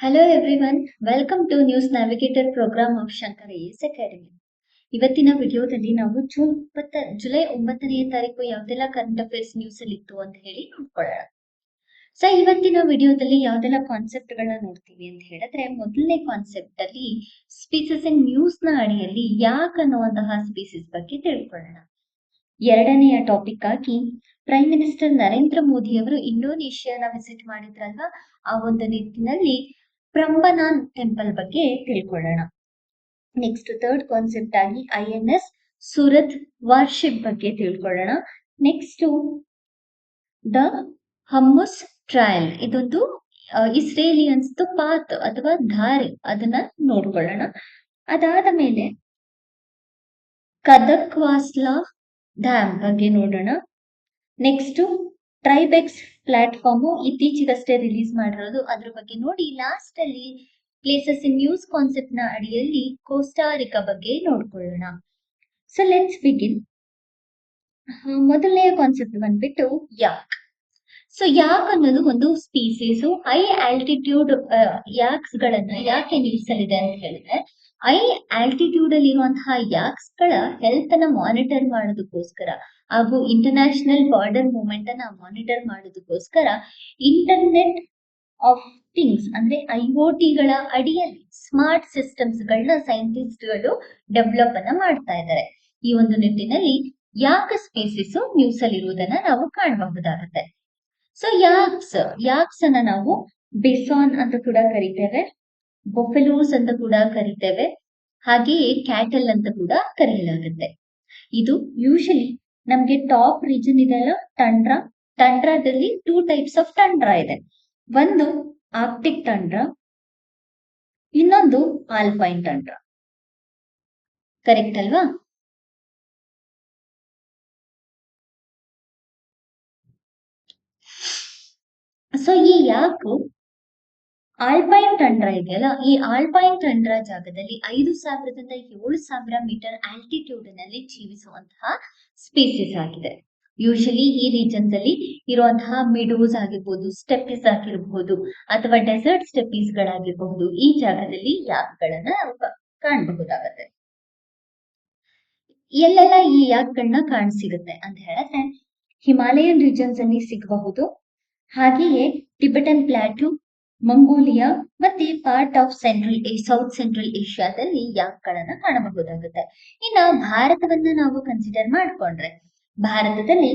Hello everyone, welcome to news navigator programme of Shankar IAS academy. ಇವತ್ತಿನ ವಿಡಿಯೋದಲ್ಲಿ ನಾವು July 9ನೇ ತಾರೀಕು ಯಾವ್ದೆಲ್ಲ ಕರೆಂಟ್ ಅಫೇರ್ಸ್ ನ್ಯೂಸ್ ಅಲ್ಲಿ ಇತ್ತು ಅಂತ ಹೇಳಿ ನೋಡ್ಕೊಳ್ಳೋಣ. ಸೊ ಇವತ್ತಿನ ವಿಡಿಯೋದಲ್ಲಿ ಯಾವ್ದೆಲ್ಲ ಕಾನ್ಸೆಪ್ಟ್ ಗಳನ್ನ ನೋಡ್ತೀವಿ ಅಂತ ಹೇಳಿದ್ರೆ, ಮೊದಲನೇ ಕಾನ್ಸೆಪ್ಟ್ ಅಲ್ಲಿ ಸ್ಪೀಸಸ್ ಇನ್ ನ್ಯೂಸ್ ನ ಅಡಿಯಲ್ಲಿ ಯಾಕ್ ಅನ್ನುವಂತಹ ಸ್ಪೀಸಸ್ ಬಗ್ಗೆ ತಿಳ್ಕೊಳ್ಳೋಣ. ಎರಡನೆಯ ಟಾಪಿಕ್ ಆಗಿ ಪ್ರೈಮ್ ಮಿನಿಸ್ಟರ್ ನರೇಂದ್ರ ಮೋದಿ ಅವರು ಇಂಡೋನೇಷಿಯಾನ ವಿಸಿಟ್ ಮಾಡಿದ್ರಲ್ವಾ, ಆ ಒಂದು ನಿಟ್ಟಿನಲ್ಲಿ ಪ್ರಂಬನಾನ್ ಟೆಂಪಲ್ ಬಗ್ಗೆ ತಿಳ್ಕೊಳ್ಳೋಣ. ನೆಕ್ಸ್ಟ್ ಥರ್ಡ್ ಕಾನ್ಸೆಪ್ಟ್ ಆಗಿ INS ಸೂರತ್ ವಾರ್ಶಿಪ್ ಬಗ್ಗೆ ತಿಳ್ಕೊಳ್ಳೋಣ. ನೆಕ್ಸ್ಟ್ ದ ಹಮ್ಮುಸ್ ಟ್ರಯಲ್, ಇದೊಂದು ಇಸ್ರೇಲಿಯನ್ಸ್ ಪಾತ್ ಅಥವಾ ದಾರಿ, ಅದನ್ನ ನೋಡ್ಕೊಳ್ಳೋಣ. ಅದಾದ ಮೇಲೆ ಕದಕ್ವಾಸ್ಲಾ ಡ್ಯಾಮ್ ಬಗ್ಗೆ ನೋಡೋಣ. ನೆಕ್ಸ್ಟ್ ಟ್ರೈಬೆಕ್ಸ್ ಪ್ಲಾಟ್ಫಾರ್ಮ್ ಇತ್ತೀಚೆಗಷ್ಟೇ ರಿಲೀಸ್ ಮಾಡಿರೋದು, ಅದ್ರ ಬಗ್ಗೆ ನೋಡಿ. ಲಾಸ್ಟ್ ಅಲ್ಲಿ ಪ್ಲೇಸಸ್ ಇನ್ ನ್ಯೂಸ್ ಕಾನ್ಸೆಪ್ಟ್ ನ ಅಡಿಯಲ್ಲಿ ಕೋಸ್ಟಾರಿಕಾ ಬಗ್ಗೆ ನೋಡ್ಕೊಳ್ಳೋಣ. So let's begin. ಮೊದಲನೆಯ ಕಾನ್ಸೆಪ್ಟ್ ಬಂದ್ಬಿಟ್ಟು ಯಾಕ್. ಸೊ ಯಾಕ್ ಅನ್ನೋದು ಒಂದು ಸ್ಪೀಸೀಸ್. ಹೈ ಆಲ್ಟಿಟ್ಯೂಡ್ ಯಾಕ್ಸ್ ಗಳನ್ನ ಯಾಕೆ ನಿಲ್ಲಿಸಲಿದೆ ಅಂತ ಹೇಳಿದ್ರೆ, ಹೈ ಆಲ್ಟಿಟ್ಯೂಡ್ ಅಲ್ಲಿ ಇರುವಂತಹ ಯಾಕ್ಸ್ ಗಳ ಹೆಲ್ತ್ ಅನ್ನ ಮಾನಿಟರ್ ಮಾಡೋದಕ್ಕೋಸ್ಕರ ಹಾಗೂ ಇಂಟರ್ನ್ಯಾಷನಲ್ ಬಾರ್ಡರ್ ಮೂವ್ಮೆಂಟ್ ಅನ್ನ ಮಾನಿಟರ್ ಮಾಡೋದಕ್ಕೋಸ್ಕರ ಇಂಟರ್ನೆಟ್ ಆಫ್ ಥಿಂಗ್ಸ್ ಅಂದ್ರೆ IoT ಗಳ ಅಡಿಯಲ್ಲಿ ಸ್ಮಾರ್ಟ್ ಸಿಸ್ಟಮ್ಸ್ ಗಳನ್ನ ಸೈಂಟಿಸ್ಟ್ ಗಳು ಡೆವಲಪ್ ಅನ್ನ ಮಾಡ್ತಾ ಇದ್ದಾರೆ. ಈ ಒಂದು ನಿಟ್ಟಿನಲ್ಲಿ ಯಾಕ್ ಸ್ಪೀಸೀಸ್ ನ್ಯೂಸ್ ಅಲ್ಲಿ ಇರುವುದನ್ನ ನಾವು ಕಾಣಬಹುದಾಗುತ್ತೆ. ಸೊ ಯಾಕ್ಸ್ ಅನ್ನ ನಾವು ಬಿಸಾನ್ ಅಂತ ಕೂಡ ಕರಿತೇವೆ, ಬೊಫೆಲೋಸ್ ಅಂತ ಕೂಡ ಕರಿತೇವೆ, ಹಾಗೆಯೇ ಕ್ಯಾಟಲ್ ಅಂತ ಕೂಡ ಕರೆಯಲಾಗುತ್ತೆ. ಇದು ಯೂಶಲಿ ನಮ್ಗೆ ಟಾಪ್ ರೀಜನ್ ಇದೆಲ್ಲ ಟಂಡ್ರಾದಲ್ಲಿ 2 ಟೈಪ್ಸ್ ಆಫ್ ಟಂಡ್ರಾ ಇದೆ. ಒಂದು ಆರ್ಕ್ಟಿಕ್ ಟಂಡ್ರಾ, ಇನ್ನೊಂದು ಆಲ್ಪೈನ್ ಟಂಡ್ರಾ. ಕರೆಕ್ಟ್ ಅಲ್ವಾ? ಸೊ ಈ ಯಾಕು ಆಲ್ಪೈನ್ ಟಂಡ್ರಾ ಇದೆಯಲ್ಲ, ಈ ಆಲ್ಪೈನ್ ಟಂಡ್ರಾ ಜಾಗದಲ್ಲಿ 5,000ದಿಂದ 7,000 ಮೀಟರ್ ಆಲ್ಟಿಟ್ಯೂಡ್ ನಲ್ಲಿ ಜೀವಿಸುವಂತಹ ಸ್ಪೀಸೀಸ್ ಆಗಿದೆ. ಯೂಶಲಿ ಈ ರೀಜನ್ಸ್ ಅಲ್ಲಿ ಇರುವಂತಹ ಮಿಡೋಸ್ ಆಗಿರ್ಬೋದು, ಸ್ಟೆಪೀಸ್ ಆಗಿರಬಹುದು, ಅಥವಾ ಡೆಸರ್ಟ್ ಸ್ಟೆಪೀಸ್ ಗಳಾಗಿರಬಹುದು, ಈ ಜಾಗದಲ್ಲಿ ಯಾಕ್ಗಳನ್ನ ನಾವು ಕಾಣಬಹುದಾಗತ್ತೆ. ಎಲ್ಲೆಲ್ಲ ಈ ಯಾಕ್ಗಳನ್ನ ಕಾಣಸಿಗುತ್ತೆ ಅಂತ ಹೇಳಿದ್ರೆ, ಹಿಮಾಲಯನ್ ರೀಜನ್ಸ್ ಅಲ್ಲಿ ಸಿಗಬಹುದು, ಹಾಗೆಯೇ ಟಿಬೆಟನ್ ಪ್ಲಾಟೂ, ಮಂಗೋಲಿಯಾ ಮತ್ತೆ ಪಾರ್ಟ್ ಆಫ್ ಸೌತ್ ಸೆಂಟ್ರಲ್ ಏಷ್ಯಾದಲ್ಲಿ ಯಾಕ್ಗಳನ್ನ ಕಾಣಬಹುದಾಗುತ್ತೆ. ಇನ್ನ ಭಾರತವನ್ನ ನಾವು ಕನ್ಸಿಡರ್ ಮಾಡ್ಕೊಂಡ್ರೆ, ಭಾರತದಲ್ಲಿ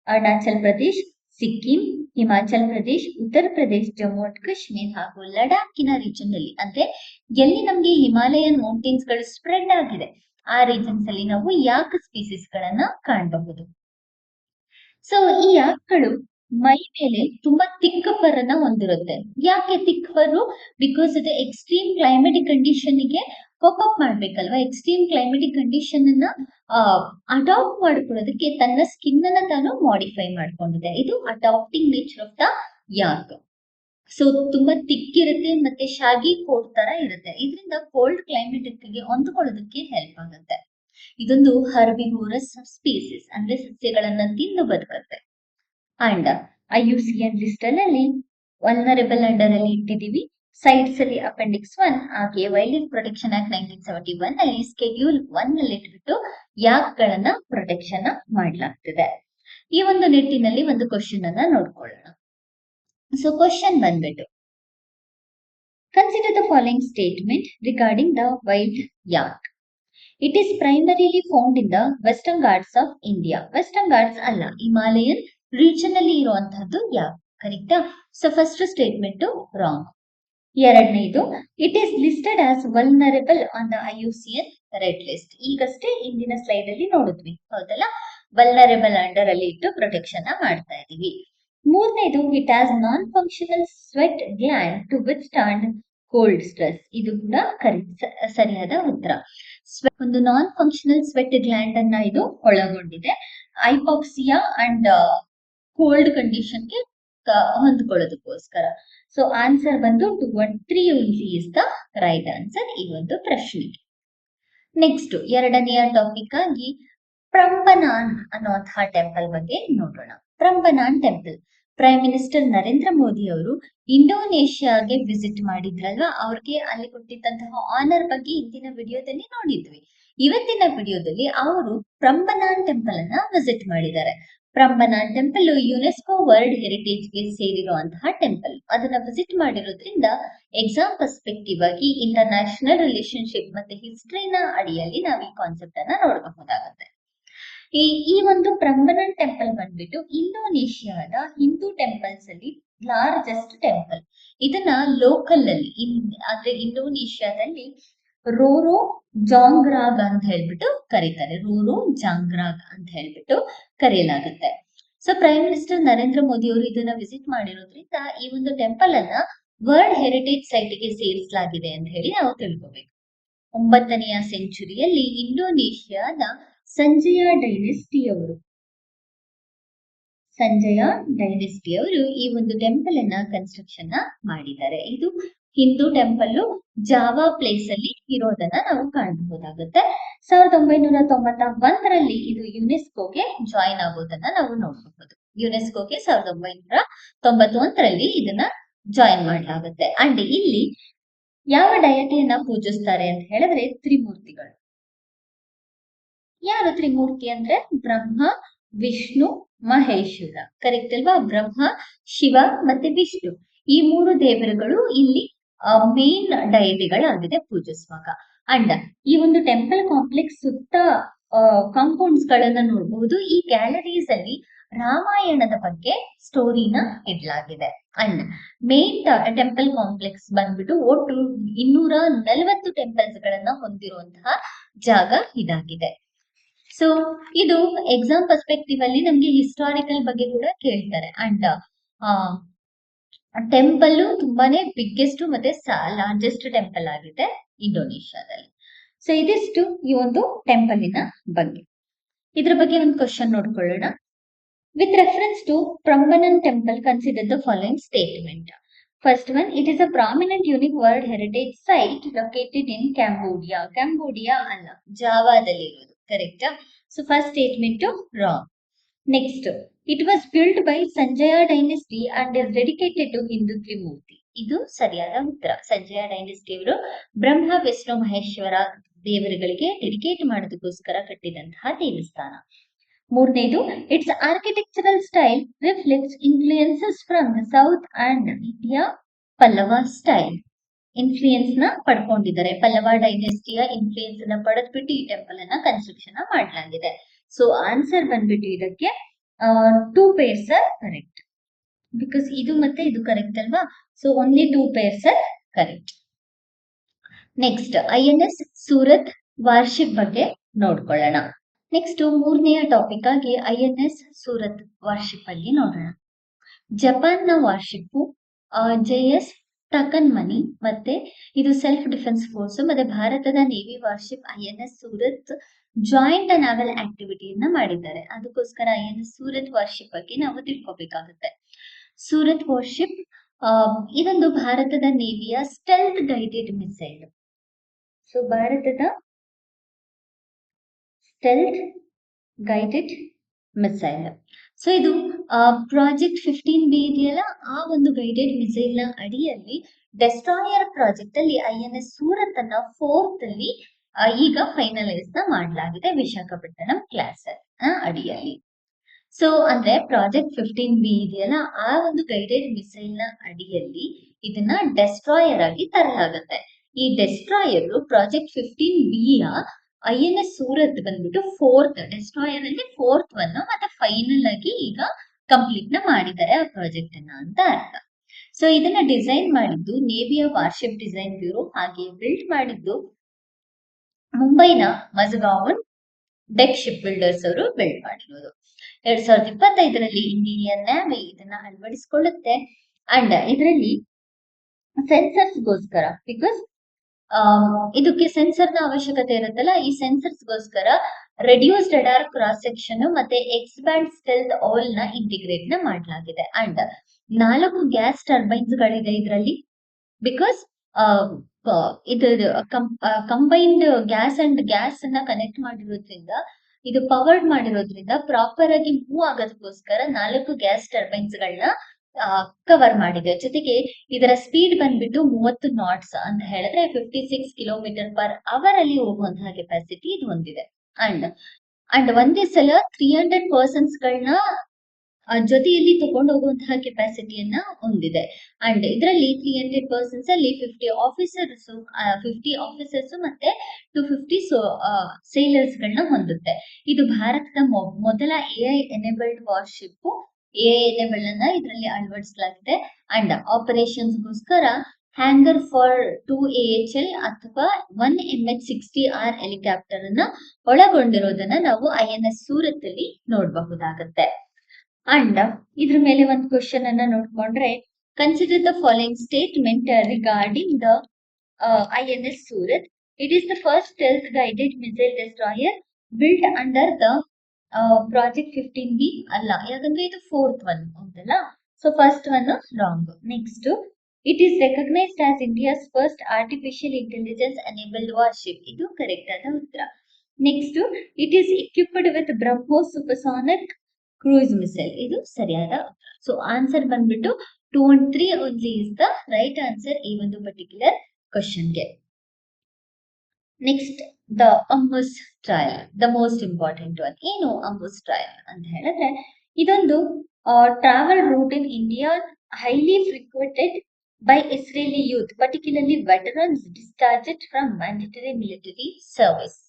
ಅರುಣಾಚಲ್ ಪ್ರದೇಶ್, ಸಿಕ್ಕಿಂ, ಹಿಮಾಚಲ್ ಪ್ರದೇಶ್, ಉತ್ತರ ಪ್ರದೇಶ್, ಜಮ್ಮು ಅಂಡ್ ಕಾಶ್ಮೀರ್ ಹಾಗೂ ಲಡಾಖಿನ ರೀಜನ್ ಅಲ್ಲಿ, ಅಂದ್ರೆ ಎಲ್ಲಿ ನಮ್ಗೆ ಹಿಮಾಲಯನ್ ಮೌಂಟೇನ್ಸ್ ಗಳು ಸ್ಪ್ರೆಡ್ ಆಗಿದೆ ಆ ರೀಜನ್ಸ್ ಅಲ್ಲಿ ನಾವು ಯಾಕ್ ಸ್ಪೀಸೀಸ್ ಗಳನ್ನ ಕಾಣಬಹುದು. ಸೊ ಈ ಯಾಕ್ಗಳು ಮೈ ಮೇಲೆ ತುಂಬಾ ತಿಕ್ ಫರ್ ಅನ್ನ ಹೊಂದಿರುತ್ತೆ. ಯಾಕೆ ತಿಕ್ ಫರ್? ಬಿಕಾಸ್ ಅದು ಎಕ್ಸ್ಟ್ರೀಮ್ ಕ್ಲೈಮೆಟಿಕ್ ಕಂಡೀಷನ್ ಗೆ ಕೋಪ್ ಅಪ್ ಮಾಡ್ಬೇಕಲ್ವಾ. ಎಕ್ಸ್ಟ್ರೀಮ್ ಕ್ಲೈಮೆಟಿಕ್ ಕಂಡೀಷನ್ ಅನ್ನ ಅಡಾಪ್ಟ್ ಮಾಡ್ಕೊಳ್ಳೋದಕ್ಕೆ ತನ್ನ ಸ್ಕಿನ್ ಅನ್ನ ತಾನು ಮಾಡಿಫೈ ಮಾಡ್ಕೊಂಡಿದೆ. ಇದು adapting nature of the yak. So ತುಂಬಾ ತಿಕ್ ಇರುತ್ತೆ ಮತ್ತೆ ಶಾಗಿ ಕೋಟ್ ತರ ಇರುತ್ತೆ. ಇದರಿಂದ ಕೋಲ್ಡ್ ಕ್ಲೈಮೆಟಿಕ್ ಗೆ ಹೊಂದ್ಕೊಳ್ಳೋದಕ್ಕೆ ಹೆಲ್ಪ್ ಆಗುತ್ತೆ. ಇದೊಂದು ಹರ್ಬಿವೋರಸ್ ಸ್ಪೀಸೀಸ್, ಅಂದ್ರೆ ಸಸ್ಯಗಳನ್ನ ತಿಂದು ಬದುಕುತ್ತೆ. ಅಂಡ್ IUCN ಲಿಸ್ಟ್ ಅಲ್ಲಿ ವಲ್ನರಬಲ್ ಅಂಡರ್ ಅಲ್ಲಿ ಇಟ್ಟಿದೀವಿ. ಸೈಡ್ಸ್ ಅಲ್ಲಿ ಅಪೆಂಡಿಕ್ಸ್ 1, ಹಾಗೆ ವೈಲ್ಡ್ ಲೈಫ್ ಪ್ರೊಟೆಕ್ಷನ್ ಆಕ್ಟ್ 1971 ಅಲ್ಲಿ ಸ್ಕೆಡ್ಯೂಲ್ 1 ಅಲ್ಲಿ ಇಟ್ಬಿಟ್ಟು ಯಾಕ್ಗಳನ್ನ ಪ್ರೊಟೆಕ್ಷನ್ ಮಾಡಲಾಗ್ತಿದೆ. ಈ ಒಂದು ನಿಟ್ಟಿನಲ್ಲಿ ಒಂದು ಕ್ವಶನ್ ಅನ್ನ ನೋಡ್ಕೊಳ್ಳೋಣ. ಸೊ ಕ್ವಶನ್ ಬಂದ್ಬಿಟ್ಟು, consider the following statement regarding the wild yak. It is primarily found in the Western Ghats of India. Western Ghats ಅಲ್ಲ, ಹಿಮಾಲಯನ್ ರೀಜನ್ ಅಲ್ಲಿ ಇರುವಂತಹದ್ದು ಯಾಕ್. ಕರೆಕ್ಟಾ? So first statement wrong. ಎರಡನೇದು, it is listed as vulnerable on the IUCN red list. ಈಗಷ್ಟೇ ಇಂದಿನ slide ಅಲ್ಲಿ ನೋಡಿದ್ವಿ, ಹೌದಲ್ಲ? ವಲ್ನರಬಲ್ ಅಂಡರ್ ಅಲ್ಲಿ ಇಟ್ಟು ಪ್ರೊಟೆಕ್ಷನ್ ಮಾಡ್ತಾ ಇದೀವಿ. ಮೂರನೇದು, it has non functional sweat gland to withstand cold stress. ಇದು ಕೂಡ ಸರಿಯಾದ ಉತ್ತರ. ಒಂದು ನಾನ್ ಫಂಕ್ಷನಲ್ ಸ್ವೆಟ್ ಗ್ಲ್ಯಾಂಡ್ ಅನ್ನ ಇದು ಒಳಗೊಂಡಿದೆ, ಐಪಾಕ್ಸಿಯಾ ಅಂಡ್ ಕೋಲ್ಡ್ ಕಂಡೀಷನ್ ಗೆ ಹೊಂದ್ಕೊಳ್ಳೋದಕ್ಕೋಸ್ಕರ. ಸೊ ಆನ್ಸರ್ ಬಂದು 2 and 3 only is the right answer ಈ ಒಂದು ಪ್ರಶ್ನೆಗೆ. ನೆಕ್ಸ್ಟ್ ಎರಡನೆಯ ಟಾಪಿಕ್ ಆಗಿ ಪ್ರಂಬನಾನ್ ಅನ್ನುವಂತಹ ಟೆಂಪಲ್ ಬಗ್ಗೆ ನೋಡೋಣ. Prambanan temple prime minister Narendra Modi ಅವರು ಇಂಡೋನೇಷ್ಯಾಗೆ ವಿಸಿಟ್ ಮಾಡಿದ್ರಲ್ವಾ, ಅವ್ರಿಗೆ ಅಲ್ಲಿ ಕೊಟ್ಟಿದ್ದಂತಹ ಆನರ್ ಬಗ್ಗೆ ಇಂದಿನ ವಿಡಿಯೋದಲ್ಲಿ ನೋಡಿದ್ವಿ. ಇವತ್ತಿನ ವಿಡಿಯೋದಲ್ಲಿ ಅವರು ಪ್ರಂಬನಾನ್ ಟೆಂಪಲ್ ಅನ್ನ ವಿಸಿಟ್ ಮಾಡಿದ್ದಾರೆ. ಪ್ರಂಬನಾನ್ ಟೆಂಪಲ್ ಯುನೆಸ್ಕೋ ವರ್ಲ್ಡ್ ಹೆರಿಟೇಜ್ ಗೆ ಸೇರಿರುವಂತಹ ಟೆಂಪಲ್. ಅದನ್ನ ವಿಸಿಟ್ ಮಾಡಿರೋದ್ರಿಂದ ಎಕ್ಸಾಮ್ ಪರ್ಸ್ಪೆಕ್ಟಿವ್ ಆಗಿ ಇಂಟರ್ನ್ಯಾಷನಲ್ ರಿಲೇಶನ್ಶಿಪ್ ಮತ್ತೆ ಹಿಸ್ಟ್ರಿನ ಅಡಿಯಲ್ಲಿ ನಾವು ಈ ಕಾನ್ಸೆಪ್ಟ್ ಅನ್ನ ನೋಡಬಹುದಾಗುತ್ತೆ. ಈ ಒಂದು ಪ್ರಂಬನನ್ ಟೆಂಪಲ್ ಬಂದ್ಬಿಟ್ಟು ಇಂಡೋನೇಷ್ಯಾದ ಹಿಂದೂ ಟೆಂಪಲ್ಸ್ ಅಲ್ಲಿ ಲಾರ್ಜೆಸ್ಟ್ ಟೆಂಪಲ್. ಇದನ್ನ ಲೋಕಲ್ ಅಲ್ಲಿ ಅಂದ್ರೆ ಇಂಡೋನೇಷ್ಯಾದಲ್ಲಿ ರೋರೋ ಜಾಂಗ್ರಾಗ್ ಅಂತ ಹೇಳ್ಬಿಟ್ಟು ಕರೀತಾರೆ. ರೋರೋ ಜಾಂಗ್ರಾಗ್ ಅಂತ ಹೇಳ್ಬಿಟ್ಟು ಕರೆಯಲಾಗುತ್ತೆ. So prime minister Narendra Modi ಅವರು ಇದನ್ನ ವಿಸಿಟ್ ಮಾಡಿರೋದ್ರಿಂದ ಈ ಒಂದು ಟೆಂಪಲ್ ಅನ್ನ ವರ್ಲ್ಡ್ ಹೆರಿಟೇಜ್ ಸೈಟ್ ಗೆ ಸೇರಿಸಲಾಗಿದೆ ಅಂತ ಹೇಳಿ ನಾವು ತಿಳ್ಕೋಬೇಕು. 9ನೇ ಸೆಂಚುರಿಯಲ್ಲಿ ಇಂಡೋನೇಷ್ಯಾದ ಸಂಜಯ ಡೈನೆಸ್ಟಿ ಅವರು ಈ ಒಂದು ಟೆಂಪಲ್ ಅನ್ನ ಕನ್ಸ್ಟ್ರಕ್ಷನ್ ಮಾಡಿದ್ದಾರೆ. ಇದು ಹಿಂದೂ ಟೆಂಪಲ್ ಜಾವಾ ಪ್ಲೇಸ್ ಅಲ್ಲಿ ಇರೋದನ್ನ ನಾವು ಕಾಣಬಹುದಾಗುತ್ತೆ. 1991ರಲ್ಲಿ ಇದು ಯುನೆಸ್ಕೋಗೆ ಜಾಯಿನ್ ಆಗೋದನ್ನ ನಾವು ನೋಡಬಹುದು. ಯುನೆಸ್ಕೋಗೆ 1991ರಲ್ಲಿ ಇದನ್ನ ಜಾಯಿನ್ ಮಾಡಲಾಗುತ್ತೆ. ಅಂಡ್ ಇಲ್ಲಿ ಯಾವ ಡಯಟಿಯನ್ನ ಪೂಜಿಸ್ತಾರೆ ಅಂತ ಹೇಳಿದ್ರೆ ತ್ರಿಮೂರ್ತಿಗಳು. ಯಾರು ತ್ರಿಮೂರ್ತಿ ಅಂದ್ರೆ ಬ್ರಹ್ಮ, ವಿಷ್ಣು, ಮಹೇಶ್ವರ. ಕರೆಕ್ಟ್ ಅಲ್ವಾ? ಬ್ರಹ್ಮ, ಶಿವ ಮತ್ತೆ ವಿಷ್ಣು ಈ 3 ದೇವರುಗಳು ಇಲ್ಲಿ ಮೇನ್ ಡಯಟಿಗಳಾಗಿದೆ ಪೂಜಿಸುವಾಗ. ಅಂಡ್ ಈ ಒಂದು ಟೆಂಪಲ್ ಕಾಂಪ್ಲೆಕ್ಸ್ ಸುತ್ತ ಕಾಂಪೌಂಡ್ಸ್ ಗಳನ್ನ ನೋಡಬಹುದು. ಈ ಗ್ಯಾಲರೀಸ್ ಅಲ್ಲಿ ರಾಮಾಯಣದ ಬಗ್ಗೆ ಸ್ಟೋರಿನ ಇಡಲಾಗಿದೆ. ಅಂಡ್ ಮೇನ್ ಟೆಂಪಲ್ ಕಾಂಪ್ಲೆಕ್ಸ್ ಬಂದ್ಬಿಟ್ಟು ಒಟ್ಟು 240 ಟೆಂಪಲ್ಸ್ ಗಳನ್ನ ಹೊಂದಿರುವಂತಹ ಜಾಗ ಇದಾಗಿದೆ. ಸೊ ಇದು ಎಕ್ಸಾಮ್ ಪರ್ಸ್ಪೆಕ್ಟಿವ್ ಅಲ್ಲಿ ನಮ್ಗೆ ಹಿಸ್ಟಾರಿಕಲ್ ಬಗ್ಗೆ ಕೂಡ ಕೇಳ್ತಾರೆ. ಅಂಡ್ ಟೆಂಪಲ್ ತುಂಬಾನೇ ಬಿಗ್ಗೆಸ್ಟ್ ಮತ್ತೆ ಲಾರ್ಜೆಸ್ಟ್ ಟೆಂಪಲ್ ಆಗಿದೆ ಇಂಡೋನೇಷ್ಯಾದಲ್ಲಿ. ಸೊ ಇದಿಷ್ಟು ಈ ಒಂದು ಟೆಂಪಲಿನ ಬಗ್ಗೆ. ಇದ್ರ ಬಗ್ಗೆ ಒಂದು ಕ್ವಶನ್ ನೋಡ್ಕೊಳ್ಳೋಣ. With reference to Prambanan temple consider the following statement. First one, it is a prominent unique world heritage site located in Cambodia. Cambodia ಅಲ್ಲ, ಜಾವಾದಲ್ಲಿ ಇರೋದು. ಕರೆಕ್ಟಾ? So first statement wrong. Next, it was built by Sanjaya dynasty and is dedicated to Hindu Trimurti. ಇದು ಸರಿಯಾದ ಉತ್ತರ. Sanjay dynasty ಅವರು ಬ್ರಹ್ಮ, Vishnu, Maheshwara ದೇವರುಗಳಿಗೆ dedicate ಮಾಡೋದಕ್ಕೋಸ್ಕರ ಕಟ್ಟಿದಂತಹ ದೇವಸ್ಥಾನ. ಮೂರನೇದು, it's architectural style reflects influences from the south and India Pallava style. Influence ನ ಪಡ್ಕೊಂಡಿದ್ದಾರೆ. Pallava ಡೈನೆಸ್ಟಿಯ influence ನ ಪಡೆದ್ಬಿಟ್ಟು ಈ ಟೆಂಪಲ್ ಅನ್ನ ಕನ್ಸ್ಟ್ರಕ್ಷನ್ ಮಾಡಲಾಗಿದೆ. ಸೊ ಆನ್ಸರ್ ಬಂದ್ಬಿಟ್ಟು ಇದಕ್ಕೆ 2 pairs ಆರ್ ಕರೆಕ್ಟ್. ಬಿಕಾಸ್ ಇದು ಮತ್ತೆ ಇದು ಕರೆಕ್ಟ್ ಅಲ್ವಾ? So only 2 pairs are correct. Next, INS Surat warship ಬಗ್ಗೆ ನೋಡ್ಕೊಳ್ಳೋಣ. ನೆಕ್ಸ್ಟ್ ಮೂರನೆಯ ಟಾಪಿಕ್ ಆಗಿ INS ಸೂರತ್ ವಾರ್ಷಿಪ್ ಅಲ್ಲಿ ನೋಡೋಣ. ಜಪಾನ್ನ ವಾರ್ಷಿಪ್ JS ಟಕನ್ ಮನಿ ಮತ್ತೆ ಇದು ಸೆಲ್ಫ್ ಡಿಫೆನ್ಸ್ ಫೋರ್ಸ್. ಮತ್ತೆ ಭಾರತದ navy warship INS Surat joint naval ಆಕ್ಟಿವಿಟಿಯನ್ನ ಮಾಡಿದ್ದಾರೆ. ಅದಕ್ಕೋಸ್ಕರ INS ಸೂರತ್ ವಾರ್ಷಿಪ್ ಬಗ್ಗೆ ನಾವು ತಿಳ್ಕೊಬೇಕಾಗುತ್ತೆ. ಸೂರತ್ ವಾರ್ಷಿಪ್ ಇದೊಂದು ಭಾರತದ ನೇವಿಯ ಸ್ಟೆಲ್ತ್ ಗೈಡೆಡ್ ಮಿಸೈಲ್. ಸೊ ಭಾರತದ ಸ್ಟೆಲ್ತ್ ಗೈಡೆಡ್ ಮಿಸೈಲ್. ಸೊ ಇದು ಪ್ರಾಜೆಕ್ಟ್ 15B ಇದೆಯಲ್ಲ, ಆ ಒಂದು ಗೈಡೆಡ್ ಮಿಸೈಲ್ ನ ಅಡಿಯಲ್ಲಿ ಡೆಸ್ಟ್ರಾಯರ್ ಪ್ರಾಜೆಕ್ಟ್ ಅಲ್ಲಿ INS ಸೂರತ್ ಅನ್ನ 4th ಅಲ್ಲಿ ಈಗ ಫೈನಲೈಸ್ ಮಾಡಲಾಗಿದೆ ವಿಶಾಖಪಟ್ಟಣಂ ಕ್ಲಾಸ್ ಅಡಿಯಲ್ಲಿ. ಸೊ ಅಂದ್ರೆ ಪ್ರಾಜೆಕ್ಟ್ 15B ಇದೆಯಲ್ಲ, ಆ ಒಂದು ಗೈಡೆಡ್ ಮಿಸೈಲ್ ನ ಅಡಿಯಲ್ಲಿ ಇದನ್ನ ಡೆಸ್ಟ್ರಾಯರ್ ಆಗಿ ತರಲಾಗುತ್ತೆ. ಈ ಡೆಸ್ಟ್ರಾಯರ್ ಪ್ರಾಜೆಕ್ಟ್ 15B ಯ INS ಸೂರತ್ ಬಂದ್ಬಿಟ್ಟು 4th ಡೆಸ್ಟ್ರಾಯರ್ ಅಲ್ಲಿ 4th ಒನ್ ಮತ್ತೆ ಫೈನಲ್ ಆಗಿ ಈಗ ಕಂಪ್ಲೀಟ್ ನ ಮಾಡಿದ್ದಾರೆ ಆ ಪ್ರಾಜೆಕ್ಟ್ ಅನ್ನ ಅಂತ ಅರ್ಥ. ಸೊ ಇದನ್ನ ಡಿಸೈನ್ ಮಾಡಿದ್ದು ನೇವಿಯ ವಾರ್ಷಿಪ್ ಡಿಸೈನ್ ಬ್ಯೂರೋ, ಹಾಗೆ ಬಿಲ್ಡ್ ಮಾಡಿದ್ದು ಮುಂಬೈನ ಮಜಗಾವನ್ ಡೆಕ್ ಶಿಪ್ ಬಿಲ್ಡರ್ಸ್ ಅವರು ಬಿಲ್ಡ್ ಮಾಡಿರೋದು. 2025ರಲ್ಲಿ ಇಂಡಿಯನ್ ನೇವಿ ಇದನ್ನ ಅಳವಡಿಸಿಕೊಳ್ಳುತ್ತೆ. ಅಂಡ್ ಇದರಲ್ಲಿ ಸೆನ್ಸರ್ಸ್ ಗೋಸ್ಕರ, ಬಿಕಾಸ್ ಇದಕ್ಕೆ ಸೆನ್ಸರ್ ನ ಅವಶ್ಯಕತೆ ಇರುತ್ತಲ್ಲ, ಈ ಸೆನ್ಸರ್ಸ್ ಗೋಸ್ಕರ ರೆಡ್ಯೂಸ್ಡ್ ರಡಾರ್ ಕ್ರಾಸ್ ಸೆಕ್ಷನ್ ಮತ್ತೆ ಎಕ್ಸ್ ಬ್ಯಾಂಡ್ ಸ್ಟೆಲ್ತ್ ಆಲ್ ನ ಇಂಟಿಗ್ರೇಟ್ ನ ಮಾಡಲಾಗಿದೆ. ಅಂಡ್ 4 ಗ್ಯಾಸ್ ಟರ್ಬೈನ್ಸ್ ಗಳಿದೆ ಇದರಲ್ಲಿ. ಬಿಕಾಸ್ ಇದು ಕಂಬೈನ್ಡ್ ಗ್ಯಾಸ್ ಅಂಡ್ ಗ್ಯಾಸ್ ಅನ್ನ ಕನೆಕ್ಟ್ ಮಾಡಿರೋದ್ರಿಂದ ಇದು ಪವರ್ಡ್ ಮಾಡಿರೋದ್ರಿಂದ ಪ್ರಾಪರ್ ಆಗಿ ಮೂವ್ ಆಗೋದಕ್ಕೋಸ್ಕರ 4 ಗ್ಯಾಸ್ ಟರ್ಬೈನ್ಸ್ ಗಳನ್ನ ಕವರ್ ಮಾಡಿದೆ. ಜೊತೆಗೆ ಇದರ ಸ್ಪೀಡ್ ಬಂದ್ಬಿಟ್ಟು 30 ನಾಟ್ಸ್ ಅಂತ ಹೇಳಿದ್ರೆ 56 km/h ಅಲ್ಲಿ ಹೋಗುವಂತಹ ಕೆಪಾಸಿಟಿ ಇದು ಹೊಂದಿದೆ. ಅಂಡ್ ಒಂದೇ ಸಲ 300 ಪರ್ಸನ್ಸ್ ಗಳನ್ನ ಜೊತೆಯಲ್ಲಿ ತಗೊಂಡು ಹೋಗುವಂತಹ ಕೆಪಾಸಿಟಿಯನ್ನ ಹೊಂದಿದೆ. ಅಂಡ್ ಇದರಲ್ಲಿ 300 ಪರ್ಸನ್ಸ್ ಅಲ್ಲಿ 50 ಆಫೀಸರ್ಸ್ ಮತ್ತೆ 250 ಸೇಲರ್ಸ್ ಗಳನ್ನ ಹೊಂದುತ್ತೆ. ಇದು ಭಾರತದ ಮೊದಲ AI enabled warship. AI enabled ಅನ್ನ ಇದರಲ್ಲಿ ಅಳವಡಿಸಲಾಗಿದೆ. ಅಂಡ್ ಆಪರೇಷನ್ಸ್ ಗೋಸ್ಕರ ಹ್ಯಾಂಗರ್ ಫಾರ್ 2 AHL ಅಥವಾ 1 MH-60R ಹೆಲಿಕಾಪ್ಟರ್ ಅನ್ನ ಒಳಗೊಂಡಿರೋದನ್ನ ನಾವು INS ಸೂರತ್ ಅಲ್ಲಿ ನೋಡಬಹುದಾಗುತ್ತೆ. ಅಂಡ್ ಇದ್ರ ಮೇಲೆ ಒಂದು ಕ್ವಶನ್ ಅನ್ನ ನೋಡ್ಕೊಂಡ್ರೆ, consider the following statement regarding the INS Surat. It is the first stealth guided missile destroyer built under the project 15B ಅಲ್ಲ, ಯಾಕಂದ್ರೆ ಇದು 4th ಒನ್ ಹೌದಲ್ಲ. So first one wrong. Next, it is recognised as India's first artificial intelligence enabled warship. ಇದು ಕರೆಕ್ಟ್ ಆದ ಉತ್ತರ. Next, it is equipped with BrahMos supersonic cruise missile. ಇದು ಸರಿಯಾದ ಉತ್ತರ. ಸೊ ಆನ್ಸರ್ ಬಂದ್ಬಿಟ್ಟು 2 and 3 only is the right answer ಈ ಒಂದು ಪರ್ಟಿಕ್ಯುಲರ್ ಕ್ವಶನ್ಗೆ. Next, the hummus trail, the most important one. ಏನು ಅಂಬುಸ್ ಟ್ರಯಲ್ ಅಂತ ಹೇಳಿದ್ರೆ, ಇದೊಂದು travel route in India highly frequented by Israeli youth, particularly veterans discharged from mandatory military service.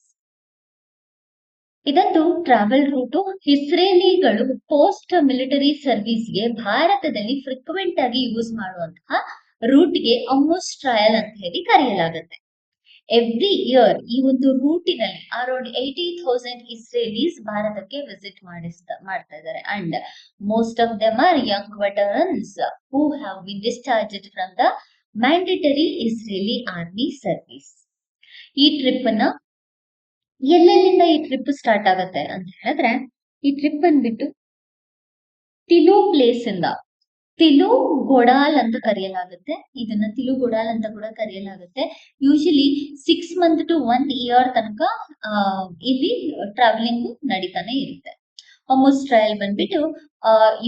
ಇದೊಂದು travel route ಇಸ್ರೇಲಿಗಳು post military ಸರ್ವಿಸ್ಗೆ ಭಾರತದಲ್ಲಿ frequent ಆಗಿ use ಮಾಡುವಂತಹ ರೂಟ್ಗೆ ಅಂಬುಸ್ trail ಅಂತ ಹೇಳಿ ಕರೆಯಲಾಗುತ್ತೆ. ಎವ್ರಿ ಇಯರ್ ಈ ಒಂದು ರೂಟಿನಲ್ಲಿ ಅರೌಂಡ್ 80,000 ಇಸ್ರೇಲೀಸ್ ಭಾರತಕ್ಕೆ ವಿಸಿಟ್ ಮಾಡ್ತಾ ಇದ್ದಾರೆ. And most of them are Young veterans who have been discharged from the mandatory Israeli army service. ಈ ಟ್ರಿಪ್ ಅನ್ನ ಎಲ್ಲೆಲ್ಲಿಂದ ಈ ಟ್ರಿಪ್ ಸ್ಟಾರ್ಟ್ ಆಗತ್ತೆ ಅಂತ ಹೇಳಿದ್ರೆ, ಈ ಟ್ರಿಪ್ ಬಂದ್ಬಿಟ್ಟು ತಿಲು ಪ್ಲೇಸ್ ಇಂದ, ತಿಲು ಗೊಡಾಲ್ ಅಂತ ಕರೆಯಲಾಗುತ್ತೆ. ಇದನ್ನ ತಿಲು ಗೊಡಾಲ್ ಅಂತ ಕೂಡ ಕರೆಯಲಾಗುತ್ತೆ. ಯೂಶಲಿ 6 months to 1 year ತನಕ ಇಲ್ಲಿ ಟ್ರಾವೆಲಿಂಗ್ ನಡೀತಾನೆ ಇರುತ್ತೆ. ಅಂಬುಸ್ ಟ್ರಯಲ್ ಬಂದ್ಬಿಟ್ಟು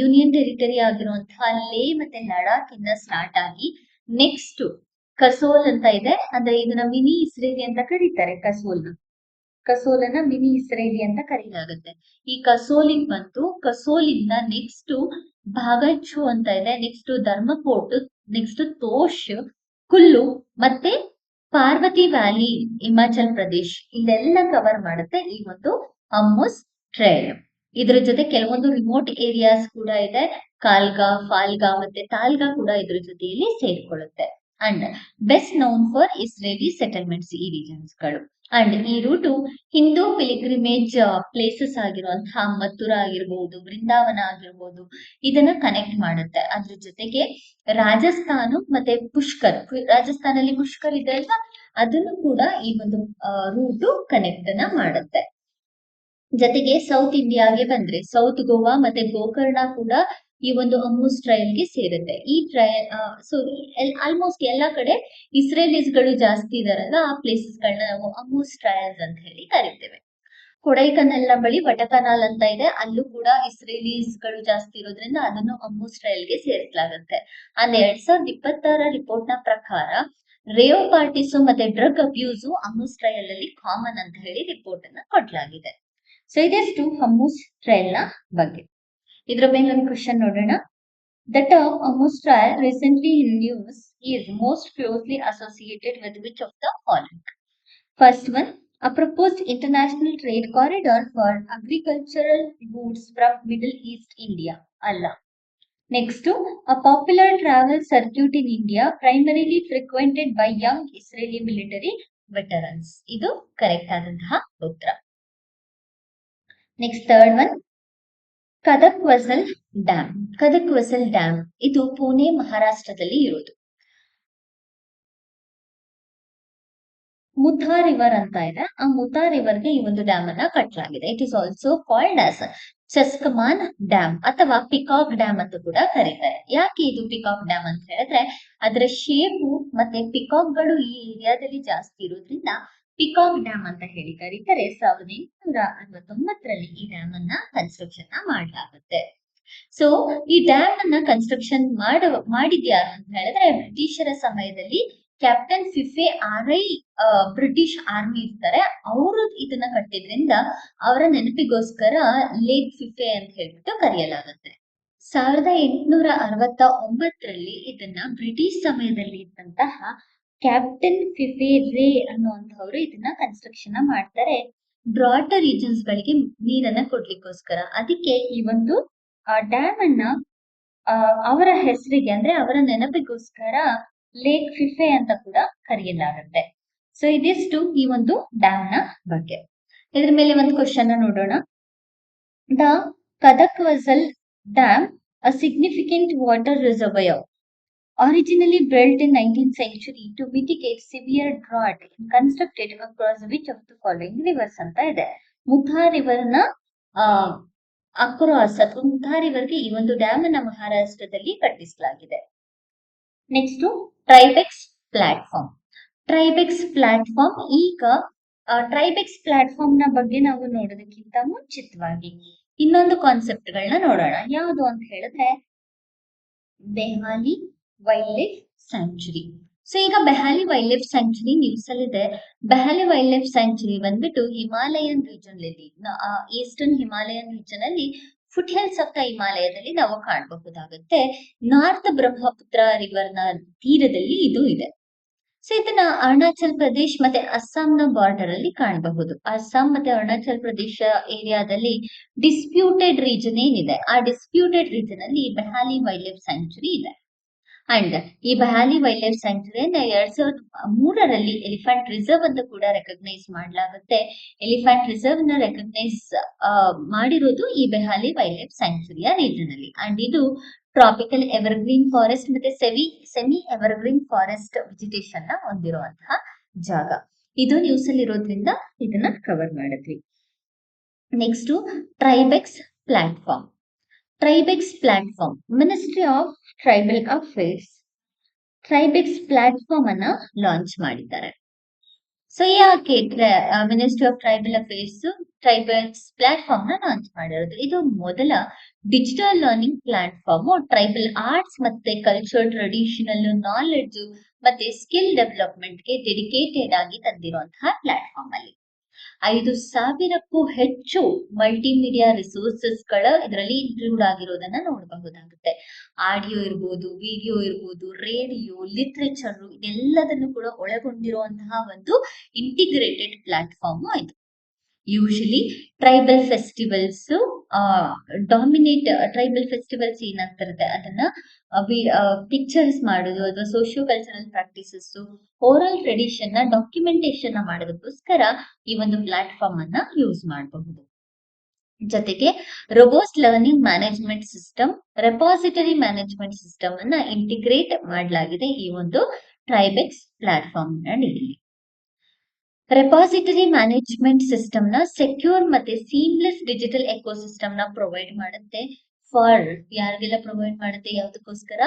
ಯೂನಿಯನ್ ಟೆರಿಟರಿ ಆಗಿರುವಂತಹ ಲೇ ಮತ್ತೆ ಲಡಾಖ್ ಇಂದ ಸ್ಟಾರ್ಟ್ ಆಗಿ ನೆಕ್ಸ್ಟ್ ಕಸೋಲ್ ಅಂತ ಇದೆ. ಅಂದ್ರೆ ಇದನ್ನ ಮಿನಿ ಇಸ್ರೇಲಿ ಅಂತ ಕರೀತಾರೆ. ಕಸೋಲನ್ನ ಮಿನಿ ಇಸ್ರೇಲಿ ಅಂತ ಕರೆಯಲಾಗುತ್ತೆ. ಈ ಕಸೋಲಿಗೆ ಬಂತು. ಕಸೋಲಿಂದ ನೆಕ್ಸ್ಟ್ ಭಾಗಚು ಅಂತ ಇದೆ, ನೆಕ್ಸ್ಟ್ ಧರ್ಮಕೋಟ್, ನೆಕ್ಸ್ಟ್ ತೋಶ್, ಕುಲ್ಲು ಮತ್ತೆ ಪಾರ್ವತಿ ವ್ಯಾಲಿ ಹಿಮಾಚಲ್ ಪ್ರದೇಶ್ ಇಲ್ಲೆಲ್ಲ ಕವರ್ ಮಾಡುತ್ತೆ ಈ ಒಂದು ಅಂಬುಸ್ ಟ್ರಯಲ್. ಇದ್ರ ಜೊತೆ ಕೆಲವೊಂದು ರಿಮೋಟ್ ಏರಿಯಾಸ್ ಕೂಡ ಇದೆ. ಕಾಲ್ಗಾ, ಫಾಲ್ಗಾ ಮತ್ತೆ ತಾಲ್ಗಾ ಕೂಡ ಇದ್ರ ಜೊತೆಯಲ್ಲಿ ಸೇರ್ಕೊಳ್ಳುತ್ತೆ. And best known for Israeli settlements ಈ ರೀಜನ್ಸ್ ಗಳು. ಅಂಡ್ ಈ ರೂಟು ಹಿಂದೂ ಪಿಲಿಗ್ರಿಮೇಜ್ ಪ್ಲೇಸಸ್ ಆಗಿರುವಂತಹ ಮಥುರಾ ಆಗಿರ್ಬಹುದು, ಬೃಂದಾವನ ಆಗಿರ್ಬಹುದು, ಇದನ್ನ ಕನೆಕ್ಟ್ ಮಾಡುತ್ತೆ. ಅದ್ರ ಜೊತೆಗೆ ರಾಜಸ್ಥಾನ ಮತ್ತೆ ಪುಷ್ಕರ್, ರಾಜಸ್ಥಾನಲ್ಲಿ ಪುಷ್ಕರ್ ಇದೆ ಅಲ್ವಾ, ಅದನ್ನು ಕೂಡ ಈ ಒಂದು ರೂಟು ಕನೆಕ್ಟ್ ಅನ್ನ ಮಾಡುತ್ತೆ. ಜೊತೆಗೆ ಸೌತ್ ಇಂಡಿಯಾಗೆ ಬಂದ್ರೆ ಸೌತ್ ಗೋವಾ ಮತ್ತೆ ಗೋಕರ್ಣ ಕೂಡ ಈ ಒಂದು ಅಂಬುಸ್ ಟ್ರಯಲ್ ಗೆ ಸೇರುತ್ತೆ. ಈ ಟ್ರಯಲ್ ಸೊ ಆಲ್ಮೋಸ್ಟ್ ಎಲ್ಲಾ ಕಡೆ ಇಸ್ರೇಲೀಸ್ ಗಳು ಜಾಸ್ತಿ ಇದಾರಲ್ಲ, ಆ ಪ್ಲೇಸಸ್ ಗಳನ್ನ ನಾವು ಅಂಬುಸ್ ಟ್ರಯಲ್ಸ್ ಅಂತ ಹೇಳಿ ಕರಿತೇವೆ. ಕೊಡೈಕನಾಲ್ ಬಳಿ ವಟಕನಾಲ್ ಅಂತ ಇದೆ, ಅಲ್ಲೂ ಕೂಡ ಇಸ್ರೇಲೀಸ್ ಗಳು ಜಾಸ್ತಿ ಇರೋದ್ರಿಂದ ಅದನ್ನು ಅಂಬುಸ್ ಟ್ರಯಲ್ ಗೆ ಸೇರಿಸಲಾಗುತ್ತೆ. ಅಂದ್ರೆ 2026 ರಿಪೋರ್ಟ್ ನ ಪ್ರಕಾರ ರೇವ್ ಪಾರ್ಟೀಸ್ ಮತ್ತೆ ಡ್ರಗ್ ಅಬ್ಯೂಸ್ ಅಂಬುಸ್ ಟ್ರಯಲ್ ಅಲ್ಲಿ ಕಾಮನ್ ಅಂತ ಹೇಳಿ ರಿಪೋರ್ಟ್ ಅನ್ನ ಕೊಡಲಾಗಿದೆ. ಸೊ ಇದೆಷ್ಟು ಅಂಬುಸ್ ಟ್ರಯಲ್ ನ ಬಗ್ಗೆ. ಇದ್ರ ಮೇಲೆ ಒಂದು ಕ್ವಶನ್ ನೋಡೋಣ. The term Ambush trial recently in news is most closely associated with which of the following? First one, a proposed international trade corridor for agricultural goods from Middle East India. Allah. Next, a popular travel circuit in India primarily frequented by young Israeli military veterans. ಇದು correct ಆದಂತಹ ಉತ್ತರ. Next third one, Khadakwasla dam. Khadakwasla dam ಇದು ಪುಣೆ ಮಹಾರಾಷ್ಟ್ರದಲ್ಲಿ ಇರೋದು. ಮುಥಾ river ಅಂತ ಇದೆ, ಆ ಮುಥಾ river ಗೆ ಈ ಒಂದು ಡ್ಯಾಮ್ ಅನ್ನ ಕಟ್ಟಲಾಗಿದೆ. It is also called as Chaskaman dam ಅಥವಾ ಪಿಕಾಕ್ ಡ್ಯಾಮ್ ಅಂತ ಕೂಡ ಕರೀತಾರೆ. ಯಾಕೆ ಇದು ಪಿಕಾಕ್ ಡ್ಯಾಮ್ ಅಂತ ಹೇಳಿದ್ರೆ, ಅದರ ಶೇಪು ಮತ್ತೆ ಪಿಕಾಕ್ ಗಳು ಈ ಏರಿಯಾದಲ್ಲಿ ಜಾಸ್ತಿ ಇರೋದ್ರಿಂದ ಪಿಕಾಕ್ ಡ್ಯಾಮ್ ಅಂತ ಹೇಳಿ ಕರೀತಾರೆ. 1869ರಲ್ಲಿ ಈ ಡ್ಯಾಮ್ ಅನ್ನ ಕನ್ಸ್ಟ್ರಕ್ಷನ್ ಮಾಡಲಾಗುತ್ತೆ. ಸೊ ಈ ಡ್ಯಾಮ್ ಅನ್ನ ಕನ್ಸ್ಟ್ರಕ್ಷನ್ ಮಾಡಿದ್ಯಾರು ಅಂತ ಹೇಳಿದ್ರೆ ಬ್ರಿಟಿಷರ ಸಮಯದಲ್ಲಿ ಕ್ಯಾಪ್ಟನ್ ಫಿಫೆ ಆರ್ಐ ಬ್ರಿಟಿಷ್ ಆರ್ಮಿ ಇರ್ತಾರೆ, ಅವರು ಇದನ್ನ ಕಟ್ಟಿದ್ರಿಂದ ಅವರ ನೆನಪಿಗೋಸ್ಕರ ಲೇಕ್ ಫಿಫೆ ಅಂತ ಹೇಳ್ಬಿಟ್ಟು ಕರೆಯಲಾಗುತ್ತೆ. 1869ರಲ್ಲಿ ಇದನ್ನ ಬ್ರಿಟಿಷ್ ಸಮಯದಲ್ಲಿ ಇದ್ದಂತಹ ಕ್ಯಾಪ್ಟನ್ ಫಿಫೆ ರೇ ಅನ್ನುವಂಥವ್ರು ಇದನ್ನ ಕನ್ಸ್ಟ್ರಕ್ಷನ್ ಮಾಡ್ತಾರೆ ಬ್ರಾಡ್ ರೀಜನ್ಸ್ ಗಳಿಗೆ ನೀರನ್ನ ಕೊಡ್ಲಿಕ್ಕೋಸ್ಕರ. ಅದಕ್ಕೆ ಈ ಒಂದು ಡ್ಯಾಮ್ ಅನ್ನ ಅವರ ಹೆಸರಿಗೆ ಅಂದ್ರೆ ಅವರ ನೆನಪಿಗೋಸ್ಕರ ಲೇಕ್ ಫಿಫೆ ಅಂತ ಕೂಡ ಕರೆಯಲಾಗುತ್ತೆ. ಸೊ ಇದಿಷ್ಟು ಈ ಒಂದು ಡ್ಯಾಮ್ ನ ಬಗ್ಗೆ. ಇದ್ರ ಮೇಲೆ ಒಂದು ಕ್ವಶನ್ ನೋಡೋಣ. The Khadakwasla dam a significant water reservoir originally built in 19th century to mitigate severe drought and constructed across which of the following rivers ಅಂತ ಇದೆ. ಮುಥಾ ರಿವರ್ ನ ಅಕ್ರಾಸ್ ಅಥವಾ ಮುಥಾ ರಿವರ್ಗೆ ಈ ಒಂದು ಡ್ಯಾಮ್ ಅನ್ನ ಮಹಾರಾಷ್ಟ್ರದಲ್ಲಿ ಕಟ್ಟಿಸಲಾಗಿದೆ. Next Tribex platform. Tribex platform ಈಗ ಟ್ರೈಬೆಕ್ಸ್ ಪ್ಲಾಟ್ಫಾರ್ಮ್ ನ ಬಗ್ಗೆ ನಾವು ನೋಡೋದಕ್ಕಿಂತ ಮುಂಚಿತವಾಗಿ ಇನ್ನೊಂದು ಕಾನ್ಸೆಪ್ಟ್ ಗಳನ್ನ ನೋಡೋಣ. ಯಾವುದು ಅಂತ ಹೇಳಿದ್ರೆ ಬೆಹಾಲಿ ವೈಲ್ಡ್ ಲೈಫ್ ಸ್ಯಾಂಕ್ಚುರಿ. ಸೊ ಈಗ ಬೆಹಾಲಿ ವೈಲ್ಡ್ ಲೈಫ್ ಸ್ಯಾಂಕ್ಚುರಿ ನ್ಯೂಸ್ ಅಲ್ಲಿ ಇದೆ. ಬೆಹಾಲಿ ವೈಲ್ಡ್ ಲೈಫ್ ಸ್ಯಾಂಕ್ಚುರಿ ಬಂದ್ಬಿಟ್ಟು ಹಿಮಾಲಯನ್ ರೀಜನ್ ಅಲ್ಲಿ, ಈಸ್ಟರ್ನ್ ಹಿಮಾಲಯನ್ ರೀಜನ್ ಅಲ್ಲಿ ಫುಟ್ ಹಿಲ್ಸ್ ಆಫ್ ದ ಹಿಮಾಲಯದಲ್ಲಿ ನಾವು ಕಾಣಬಹುದಾಗುತ್ತೆ. ನಾರ್ತ್ ಬ್ರಹ್ಮಪುತ್ರ ರಿವರ್ ನ ತೀರದಲ್ಲಿ ಇದು ಇದೆ. ಸೊ ಇದನ್ನ ಅರುಣಾಚಲ್ ಪ್ರದೇಶ್ ಮತ್ತೆ ಅಸ್ಸಾಂನ ಬಾರ್ಡರ್ ಅಲ್ಲಿ ಕಾಣಬಹುದು. ಅಸ್ಸಾಂ ಮತ್ತೆ ಅರುಣಾಚಲ್ ಪ್ರದೇಶ ಏರಿಯಾದಲ್ಲಿ ಡಿಸ್ಪ್ಯೂಟೆಡ್ ರೀಜನ್ ಏನಿದೆ, ಆ ಡಿಸ್ಪ್ಯೂಟೆಡ್ ರೀಜನ್ ಅಲ್ಲಿ ಬೆಹಾಲಿ ವೈಲ್ಡ್ ಲೈಫ್ ಸ್ಯಾಂಕ್ಚುರಿ ಇದೆ. ಅಂಡ್ ಈ ಬೆಹಾಲಿ ವೈಲ್ಡ್ ಲೈಫ್ ಸ್ಯಾಂಕ್ಚುರಿಯನ್ನ 2003ರಲ್ಲಿ ಎಲಿಫೆಂಟ್ ರಿಸರ್ವ್ ಅಂತ ಕೂಡ ರೆಕಗ್ನೈಸ್ ಮಾಡಲಾಗುತ್ತೆ. ಎಲಿಫೆಂಟ್ ರಿಸರ್ವ್ ನ ರೆಕಗ್ನೈಸ್ ಮಾಡಿರೋದು ಈ ಬೆಹಾಲಿ ವೈಲ್ಡ್ ಲೈಫ್ ಸ್ಯಾಂಕ್ಚುರಿಯ ರೀಜನ್ ಅಲ್ಲಿ. ಅಂಡ್ ಇದು ಟ್ರಾಪಿಕಲ್ ಎವರ್ಗ್ರೀನ್ ಫಾರೆಸ್ಟ್ ಮತ್ತೆ ಸೆಮಿ ಎವರ್ಗ್ರೀನ್ ಫಾರೆಸ್ಟ್ ವೆಜಿಟೇಷನ್ ನ ಹೊಂದಿರುವಂತಹ ಜಾಗ. ಇದು ನ್ಯೂಸ್ ಅಲ್ಲಿ ಇರೋದ್ರಿಂದ ಇದನ್ನ ಕವರ್ ಮಾಡಿದ್ವಿ. Next Tribex platform. Tribex platform ministry of tribal affairs Tribex platform ಅನ್ನ ಲಾಂಚ್ ಮಾಡಿದ್ದಾರೆ. ಸೊ ಯಾಕೆ ministry of tribal affairs Tribex platform ನ ಲಾಂಚ್ ಮಾಡಿರೋದು? ಇದು ಮೊದಲ digital learning platform tribal arts ಮತ್ತೆ ಕಲ್ಚರ್, ಟ್ರೆಡಿಷನಲ್ ನಾಲೆಡ್ಜ್ ಮತ್ತೆ ಸ್ಕಿಲ್ ಡೆವಲಪ್ಮೆಂಟ್ ಗೆ ಡೆಡಿಕೇಟೆಡ್ ಆಗಿ ತಂದಿರುವಂತಹ ಪ್ಲಾಟ್ಫಾರ್ಮ್ ಅಲ್ಲಿ 5,000ಕ್ಕೂ ಹೆಚ್ಚು ಮಲ್ಟಿಮೀಡಿಯಾ ರಿಸೋರ್ಸಸ್ ಗಳ ಇದರಲ್ಲಿ ಇನ್ಕ್ಲೂಡ್ ಆಗಿರೋದನ್ನ ನೋಡಬಹುದಾಗುತ್ತೆ. ಆಡಿಯೋ ಇರ್ಬೋದು, ವಿಡಿಯೋ ಇರ್ಬೋದು, ರೇಡಿಯೋ, ಲಿಟ್ರೇಚರ್ ಇದೆಲ್ಲದನ್ನು ಕೂಡ ಒಳಗೊಂಡಿರುವಂತಹ ಒಂದು ಇಂಟಿಗ್ರೇಟೆಡ್ ಪ್ಲಾಟ್ಫಾರ್ಮ್ ಇದು. Usually tribal festivals tribal festivals ಏನಾಗ್ತಿರುತ್ತೆ ಅದನ್ನ ಪಿಕ್ಚರ್ಸ್ ಮಾಡೋದು ಅಥವಾ socio cultural practices, oral tradition ನ ಡಾಕ್ಯುಮೆಂಟೇಶನ್ ಮಾಡೋದಕ್ಕೋಸ್ಕರ ಈ ಒಂದು ಪ್ಲಾಟ್ಫಾರ್ಮ್ ಅನ್ನ ಯೂಸ್ ಮಾಡಬಹುದು. ಜೊತೆಗೆ robust learning management system, repository management system ಅನ್ನ ಇಂಟಿಗ್ರೇಟ್ ಮಾಡಲಾಗಿದೆ ಈ ಒಂದು ಟ್ರೈಬೆಕ್ಸ್ ಪ್ಲಾಟ್ಫಾರ್ಮ್ ಅಡಿಯಲ್ಲಿ. ರೆಪಾಸಿಟರಿ ಮ್ಯಾನೇಜ್ಮೆಂಟ್ ಸಿಸ್ಟಮ್ ನ ಸೆಕ್ಯೂರ್ ಮತ್ತೆ ಸೀಮ್ಲೆಸ್ ಡಿಜಿಟಲ್ ಎಕೋಸಿಸ್ಟಮ್ ನ ಪ್ರೊವೈಡ್ ಮಾಡುತ್ತೆ. ಫಾರ್ ಯಾರಿಗೆಲ್ಲ ಪ್ರೊವೈಡ್ ಮಾಡುತ್ತೆ? ಯಾವುದಕ್ಕೋಸ್ಕರ?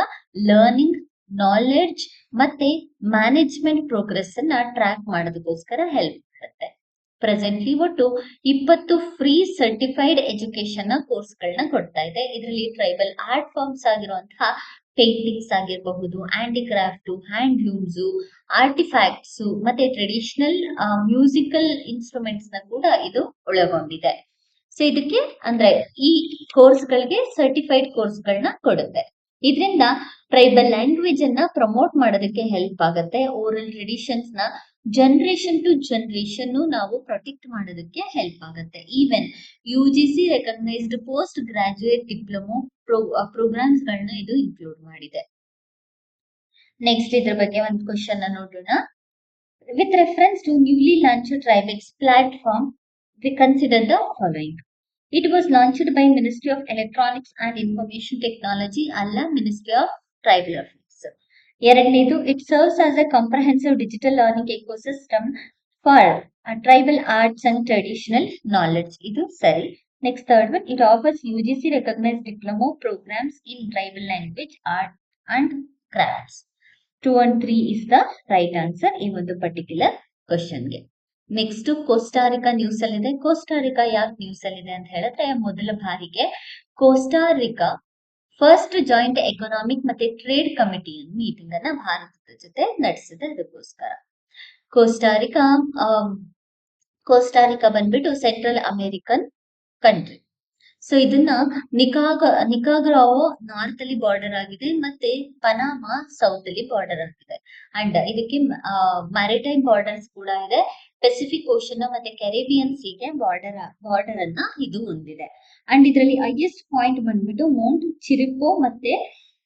ಲರ್ನಿಂಗ್, ನಾಲೆಡ್ಜ್ ಮತ್ತೆ ಮ್ಯಾನೇಜ್ಮೆಂಟ್ ಪ್ರೋಗ್ರೆಸ್ ಅನ್ನ ಟ್ರ್ಯಾಕ್ ಮಾಡೋದಕ್ಕೋಸ್ಕರ ಹೆಲ್ಪ್ ಮಾಡುತ್ತೆ. ಪ್ರೆಸೆಂಟ್ಲಿ ಒಟ್ಟು 20 ಫ್ರೀ ಸರ್ಟಿಫೈಡ್ ಎಜುಕೇಶನ್ ಕೋರ್ಸ್ ಗಳನ್ನ ಕೊಡ್ತಾ ಇದೆ. ಇದರಲ್ಲಿ ಟ್ರೈಬಲ್ ಆರ್ಟ್ ಫಾರ್ಮ್ಸ್ ಆಗಿರುವಂತಹ ಪೇಂಟಿಂಗ್ಸ್ ಆಗಿರಬಹುದು, ಹ್ಯಾಂಡಿಕ್ರಾಫ್ಟ್, ಹ್ಯಾಂಡ್ಲೂಮ್ಸ್, ಆರ್ಟಿಫ್ಯಾಕ್ಟ್ಸ್ ಮತ್ತೆ ಟ್ರೆಡಿಷನಲ್ ಮ್ಯೂಸಿಕಲ್ ಇನ್ಸ್ಟ್ರೂಮೆಂಟ್ಸ್ ನ ಕೂಡ ಇದು ಒಳಗೊಂಡಿದೆ. ಸೊ ಇದಕ್ಕೆ ಅಂದ್ರೆ ಈ ಕೋರ್ಸ್ ಗಳಿಗೆ ಸರ್ಟಿಫೈಡ್ ಕೋರ್ಸ್ ಗಳನ್ನ ಕೊಡುತ್ತೆ. ಇದರಿಂದ ಟ್ರೈಬಲ್ ಲ್ಯಾಂಗ್ವೇಜ್ ಅನ್ನ ಪ್ರಮೋಟ್ ಮಾಡೋದಕ್ಕೆ ಹೆಲ್ಪ್ ಆಗುತ್ತೆ. ಓರಲ್ ಟ್ರೆಡಿಷನ್ಸ್ ನ ಜನರೇಷನ್ ಟು ಜನರೇಷನ್ ನಾವು ಪ್ರೊಟೆಕ್ಟ್ ಮಾಡೋದಕ್ಕೆ ಹೆಲ್ಪ್ ಆಗುತ್ತೆ. Even UGC recognised post graduate diploma programmes ಗಳನ್ನ ಇದು ಇನ್ಕ್ಲೂಡ್ ಮಾಡಿದೆ. ನೆಕ್ಸ್ಟ್ ಇದ್ರ ಬಗ್ಗೆ ಒಂದು ಕ್ವಶನ್ ನೋಡೋಣ. With reference to newly launched Tribex platform we consider the following. It was launched by Ministry of Electronics and Information Technology alla Ministry of Tribal Affairs. ಎರಡನೇದು, it serves as a comprehensive digital learning ecosystem for tribal arts and traditional knowledge. ಇದು ಸರಿ. Next third one, it offers UGC recognized diploma programs in tribal language, art and crafts. 2 and 3 is the right answer ಈ ಒಂದು particular question ಗೆ. Next Costa Rica news ಅಲ್ಲಿದೆ. Costa Rica ಯಾಕೆ news ಅಲ್ಲಿದೆ ಅಂತ ಹೇಳಿದ್ರೆ, ಮೊದಲ ಬಾರಿಗೆ ಕೋಸ್ಟಾರಿಕಾ ಫಸ್ಟ್ ಜಾಯಿಂಟ್ ಎಕನಾಮಿಕ್ ಮತ್ತೆ ಟ್ರೇಡ್ ಕಮಿಟಿ ಮೀಟಿಂಗ್ ಅನ್ನ ಭಾರತದ ಜೊತೆ ನಡೆಸಿದೆ. ಅದಕ್ಕೋಸ್ಕರ ಕೋಸ್ಟಾರಿಕಾ ಕೋಸ್ಟಾರಿಕಾ ಬಂದ್ಬಿಟ್ಟು ಸೆಂಟ್ರಲ್ ಅಮೆರಿಕನ್ ಕಂಟ್ರಿ. ಸೊ ಇದನ್ನ ನಿಕಾಗ್ರಾವೋ ನಾರ್ತ್ ಅಲ್ಲಿ ಬಾರ್ಡರ್ ಆಗಿದೆ, ಮತ್ತೆ ಪನಾಮಾ ಸೌತ್ ಅಲ್ಲಿ ಬಾರ್ಡರ್ ಆಗಿದೆ. ಅಂಡ್ ಇದಕ್ಕೆ ಮ್ಯಾರಿಟೈಮ್ ಬಾರ್ಡರ್ಸ್ ಕೂಡ ಇದೆ. ಪೆಸಿಫಿಕ್ ಓಷನ್ ಮತ್ತೆ ಕೆರಿಬಿಯನ್ ಸೀಗೆ ಬಾರ್ಡರ್ ಅನ್ನ ಇದು ಹೊಂದಿದೆ. ಅಂಡ್ ಇದರಲ್ಲಿ ಹೈಯೆಸ್ಟ್ ಪಾಯಿಂಟ್ ಬಂದ್ಬಿಟ್ಟು ಮೌಂಟ್ ಚಿರಿಪೋ ಮತ್ತೆ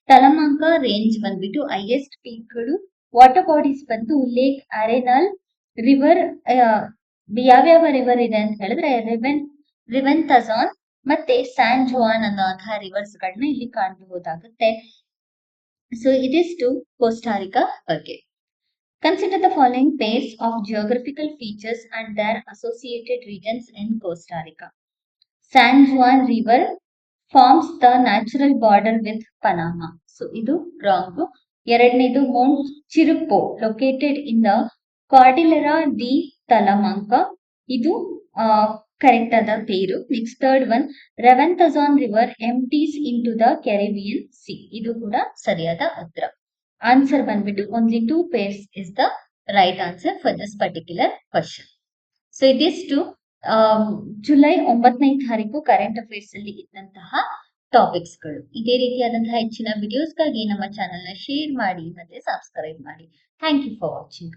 ತಲಮಾಂಕ ರೇಂಜ್ ಬಂದ್ಬಿಟ್ಟು ಹೈಯೆಸ್ಟ್ ಪೀಕ್ ಗಳು. ವಾಟರ್ ಬಾಡೀಸ್ ಬಂದು ಲೇಕ್ ಅರೆನಲ್ ರಿವರ್. ಯಾವ್ಯಾವ ರಿವರ್ ಇದೆ ಅಂತ ಹೇಳಿದ್ರೆ ರಿವೆಂತಜಾನ್ ಮತ್ತೆ ಸ್ಯಾನ್ ಜುವಾನ್ ಅನ್ನೋಂತಹ ರಿವರ್ಸ್ ಗಳನ್ನ ಇಲ್ಲಿ ಕಾಣಬಹುದಾಗುತ್ತೆ. ಸೊ ಇದಿಷ್ಟು ಕೋಸ್ಟಾರಿಕಾ ಬಗ್ಗೆ. Consider the following pairs of geographical features and their associated regions in Costa Rica. San Juan River forms the natural border with Panama. So ಇದು wrong. ಎರಡನೇದು mount Chirripo located in the Cordillera de Talamanca. ಇದು ಕರೆಕ್ಟ್ ಆದ pair. Next third one, Reventazon river enters in to the Caribbean sea. ಇದು ಕೂಡ ಸರಿಯಾದ ಉತ್ತರ. Answer ಬಂದ್ಬಿಟ್ಟು only 2 pairs is the right answer for this particular question. So ಇದಿಷ್ಟು July 9ನೇ ತಾರೀಕು ಕರೆಂಟ್ ಅಫೇರ್ಸ್ ಅಲ್ಲಿ ಇದ್ದಂತಹ ಟಾಪಿಕ್ಸ್ ಗಳು. ಇದೇ ರೀತಿಯಾದಂತಹ ಹೆಚ್ಚಿನ ವಿಡಿಯೋಸ್ಗಾಗಿ ನಮ್ಮ ಚಾನೆಲ್ ನ ಶೇರ್ ಮಾಡಿ ಮತ್ತೆ ಸಬ್ಸ್ಕ್ರೈಬ್ ಮಾಡಿ. Thank you for watching.